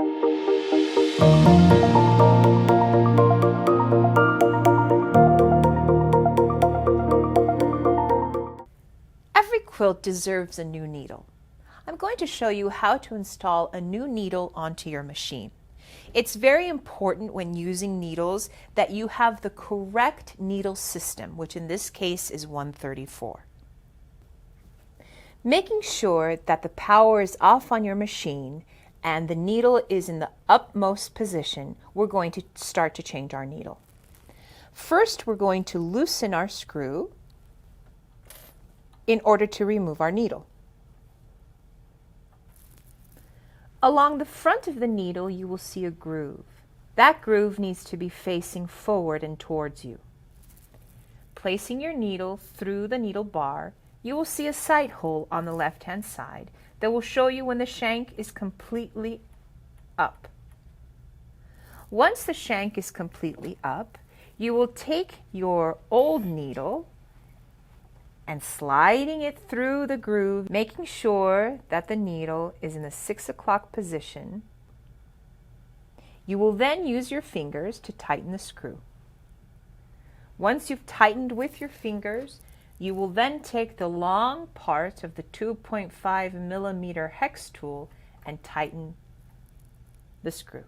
Every quilt deserves a new needle. I'm going to show you how to install a new needle onto your machine. It's very important when using needles that you have the correct needle system, which in this case is 134. Making sure that the power is off on your machine and the needle is in the upmost position, we're going to start to change our needle. First, we're going to loosen our screw in order to remove our needle. Along the front of the needle, you will see a groove. That groove needs to be facing forward and towards you. Placing your needle through the needle bar, you will see a sight hole on the left-hand side that will show you when the shank is completely up. Once the shank is completely up, you will take your old needle and sliding it through the groove, making sure that the needle is in the 6 o'clock position. You will then use your fingers to tighten the screw. Once you've tightened with your fingers, you will then take the long part of the 2.5 millimeter hex tool and tighten the screw.